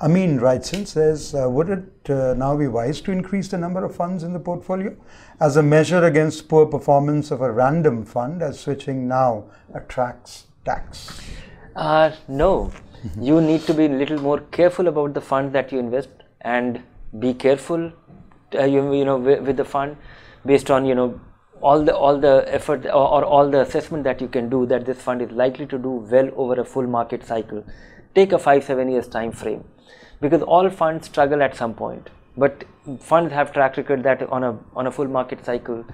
Amin writes in, says, would it now be wise to increase the number of funds in the portfolio as a measure against poor performance of a random fund, as switching now attracts tax? No. You need to be a little more careful about the fund that you invest, and be careful with the fund based on all the effort or all the assessment that you can do that this fund is likely to do well over a full market cycle. Take a 5-7 years time frame, because all funds struggle at some point, but funds have track record that on a full market cycle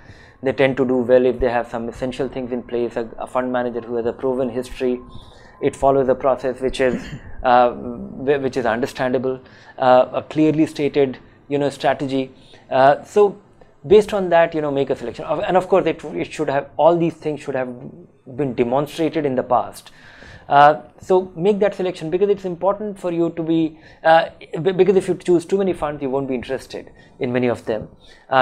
they tend to do well if they have some essential things in place. A fund manager who has a proven history, it follows a process which is understandable, a clearly stated strategy. So based on that, make a selection. And of course, it should have, all these things should have been demonstrated in the past. So make that selection, because it's important for you to be, because if you choose too many funds, you won't be interested in many of them.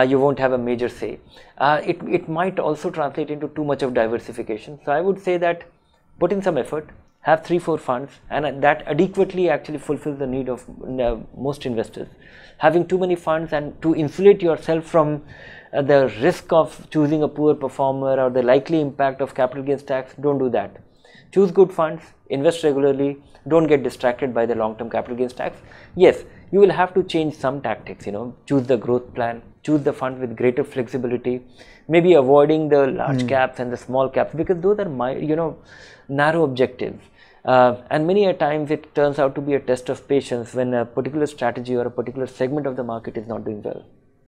You won't have a major say. It might also translate into too much of diversification. So I would say that put in some effort, have 3-4 funds, and that adequately actually fulfills the need of most investors. Having too many funds, and to insulate yourself from the risk of choosing a poor performer or the likely impact of capital gains tax, don't do that. Choose good funds, invest regularly, don't get distracted by the long-term capital gains tax. Yes, you will have to change some tactics, choose the growth plan, choose the fund with greater flexibility, maybe avoiding the large caps and the small caps, because those are narrow objectives. And many a times it turns out to be a test of patience when a particular strategy or a particular segment of the market is not doing well.